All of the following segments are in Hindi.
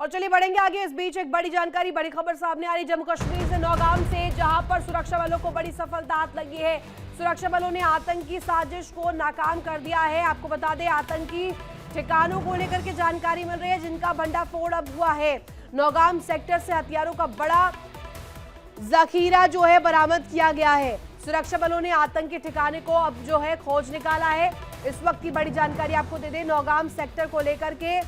और चलिए बढ़ेंगे आगे। इस बीच एक बड़ी जानकारी, बड़ी खबर सामने आ रही जम्मू कश्मीर से, नौगाम से, जहां पर सुरक्षा बलों को बड़ी सफलता हाथ लगी है। सुरक्षा बलों ने आतंकी साजिश को नाकाम कर दिया है। आपको बता दें, आतंकी ठिकानों को लेकर के जानकारी मिल रही है जिनका भंडाफोड़ अब हुआ है। नौगाम सेक्टर से हथियारों का बड़ा जखीरा जो है बरामद किया गया है। सुरक्षा बलों ने आतंकी ठिकाने को अब जो है खोज निकाला है। इस वक्त की बड़ी जानकारी आपको दे दें नौगाम सेक्टर को लेकर के,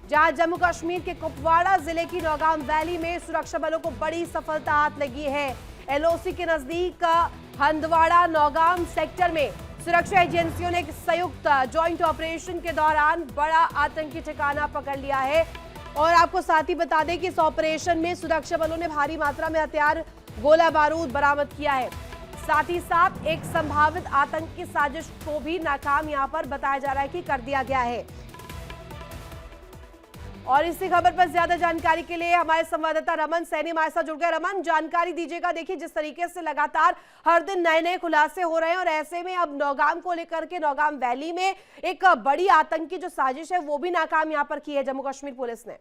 जहां जम्मू कश्मीर के कुपवाड़ा जिले की नौगाम वैली में सुरक्षा बलों को बड़ी सफलता हाथ लगी है। एलओसी के नजदीक हंदवाड़ा नौगाम सेक्टर में सुरक्षा एजेंसियों ने एक संयुक्त ज्वाइंट ऑपरेशन के दौरान बड़ा आतंकी ठिकाना पकड़ लिया है। और आपको साथ ही बता दें कि इस ऑपरेशन में सुरक्षा बलों ने भारी मात्रा में हथियार, गोला बारूद बरामद किया है। साथ ही साथ एक संभावित आतंकी साजिश को भी नाकाम यहां पर बताया जा रहा है कि कर दिया गया है। और इसी खबर पर ज्यादा जानकारी के लिए हमारे संवाददाता रमन सैनी हमारे साथ जुड़ गए। रमन, जानकारी दीजिएगा। देखिए, जिस तरीके से लगातार हर दिन नए नए खुलासे हो रहे हैं और ऐसे में अब नौगाम को लेकर के नौगाम वैली में एक बड़ी आतंकी जो साजिश है वो भी नाकाम यहां पर की है जम्मू कश्मीर पुलिस ने।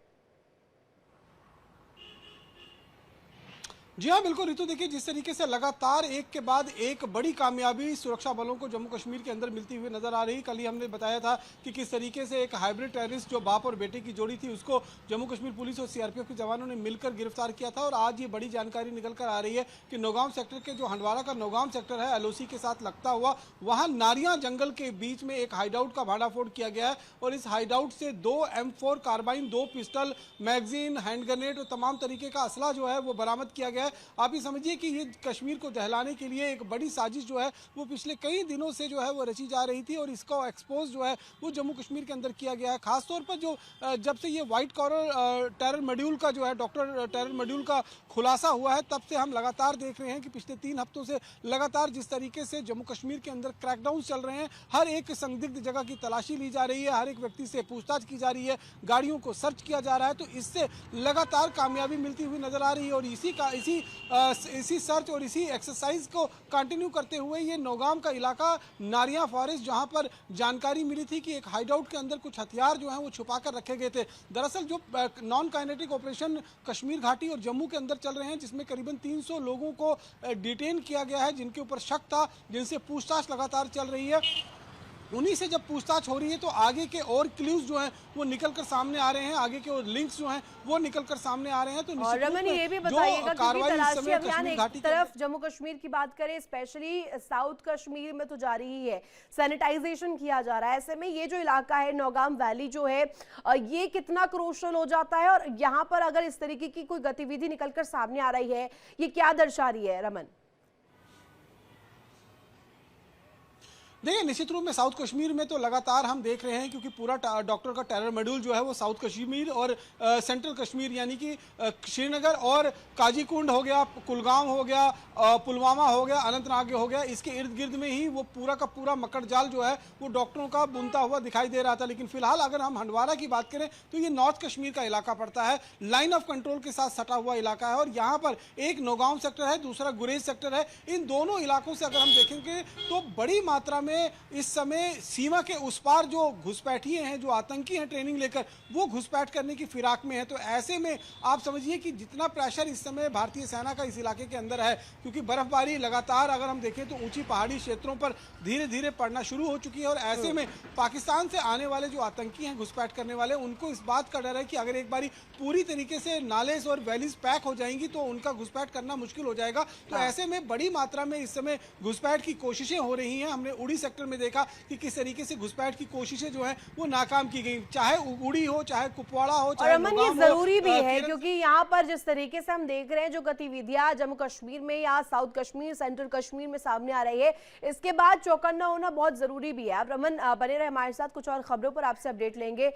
जी हाँ, बिल्कुल ऋतु, देखिए जिस तरीके से लगातार एक के बाद एक बड़ी कामयाबी सुरक्षा बलों को जम्मू कश्मीर के अंदर मिलती हुई नजर आ रही। कल ही हमने बताया था कि किस तरीके से एक हाइब्रिड टेररिस्ट जो बाप और बेटे की जोड़ी थी उसको जम्मू कश्मीर पुलिस और सीआरपीएफ के जवानों ने मिलकर गिरफ्तार किया था। और आज ये बड़ी जानकारी निकल कर आ रही है कि नौगाम सेक्टर के जो हंडवाड़ा का नौगाम सेक्टर है एलओसी के साथ लगता हुआ, वहाँ नारियां जंगल के बीच में एक हाइडआउट का भांडाफोड़ किया गया है। और इस हाइडआउट से 2 M4 carbine, 2 pistol, magazine, hand grenade और तमाम तरीके का असला जो है वो बरामद किया गया है। आप ये समझिए कि ये कश्मीर को दहलाने के लिए एक बड़ी साजिश जो है वो पिछले कई दिनों से जो है वो रची जा रही थी और इसका एक्सपोज जो है वो जम्मू कश्मीर के अंदर किया गया है। खासतौर पर जो जब से ये व्हाइट कॉलर टेरर मॉड्यूल का जो है डॉक्टर टेरर मॉड्यूल का खुलासा हुआ है, तब से हम लगातार देख रहे हैं कि पिछले 3 हफ्तों से लगातार जिस तरीके से जम्मू कश्मीर के अंदर क्रैकडाउन चल रहे हैं, हर एक संदिग्ध जगह की तलाशी ली जा रही है, हर एक व्यक्ति से पूछताछ की जा रही है, गाड़ियों को सर्च किया जा रहा है। तो इससे लगातार कामयाबी मिलती हुई नजर आ रही है। और इसी सर्च और इसी एक्सरसाइज को कंटिन्यू करते हुए ये नौगाम का इलाका नारियां फॉरेस्ट, जहां पर जानकारी मिली थी कि एक हाइडआउट के अंदर कुछ हथियार जो हैं वो छुपा कर रखे गए थे। दरअसल जो नॉन काइनेटिक ऑपरेशन कश्मीर घाटी और जम्मू के अंदर चल रहे हैं, जिसमें करीबन 300 लोगों को डिटेन किया गया है, जिनके ऊपर शक था, जिनसे पूछताछ लगातार चल रही है, उन्हीं से जब पूछताछ हो रही है तो आगे के और क्लूज जो हैं वो निकल कर सामने आ रहे हैं, आगे के और लिंक्स जो हैं वो निकल कर सामने आ रहे हैं। तो और रमन, ये भी बताइएगा कि तलाशी अभियान एक तरफ जम्मू कश्मीर की बात करें, स्पेशली साउथ कश्मीर में तो जारी ही है, सैनिटाइजेशन किया जा रहा है। ऐसे में ये जो इलाका है नौगाम वैली जो है ये कितना क्रूशल हो जाता है और यहाँ पर अगर इस तरीके की कोई गतिविधि निकलकर सामने आ रही है, ये क्या दर्शा रही है रमन? देखिए, निश्चित रूप में साउथ कश्मीर में तो लगातार हम देख रहे हैं, क्योंकि पूरा डॉक्टर का टेरर मॉड्यूल जो है वो साउथ कश्मीर और सेंट्रल कश्मीर यानी कि श्रीनगर और काजीकुंड हो गया, कुलगाम हो गया, पुलवामा हो गया, अनंतनाग हो गया, इसके इर्द गिर्द में ही वो पूरा का पूरा मकड़ जाल जो है वो डॉक्टरों का बुनता हुआ दिखाई दे रहा था। लेकिन फिलहाल अगर हम हंडवाड़ा की बात करें तो ये नॉर्थ कश्मीर का इलाका पड़ता है, लाइन ऑफ कंट्रोल के साथ सटा हुआ इलाका है। और यहाँ पर एक नौगाम सेक्टर है, दूसरा गुरेज सेक्टर है। इन दोनों इलाकों से अगर हम देखेंगे तो बड़ी मात्रा में इस समय सीमा के उस पार जो घुसपैठिए हैं, जो आतंकी हैं ट्रेनिंग लेकर, वो घुसपैठ करने की फिराक में है। तो ऐसे में आप समझिए कि जितना प्रेशर इस समय भारतीय सेना का इस इलाके के अंदर है, क्योंकि बर्फबारी लगातार अगर हम देखें तो ऊंची पहाड़ी क्षेत्रों पर धीरे धीरे पड़ना शुरू हो चुकी है। और ऐसे में पाकिस्तान से आने वाले जो आतंकी हैं, घुसपैठ करने वाले, उनको इस बात का डर है कि अगर एक बारी पूरी तरीके से नालेज और वैलीज पैक हो जाएंगी तो उनका घुसपैठ करना मुश्किल हो जाएगा। तो ऐसे में बड़ी मात्रा में इस समय घुसपैठ की कोशिशें हो रही हैं। हमने उड़ी सेक्टर में देखा कि किस तरीके से घुसपैठ की कोशिशें जो है वो नाकाम की गई, चाहे उड़ी हो, चाहे कुपवाड़ा हो, चाहे अमन, ये जरूरी भी है क्योंकि यहाँ पर जिस तरीके से हम देख रहे हैं जो गतिविधियां जम्मू कश्मीर में या साउथ कश्मीर, सेंट्रल कश्मीर में सामने आ रही है, इसके बाद चौकन्ना होना बहुत जरूरी भी है। अब रमन बने रहे हमारे साथ, कुछ और खबरों पर आपसे अपडेट लेंगे।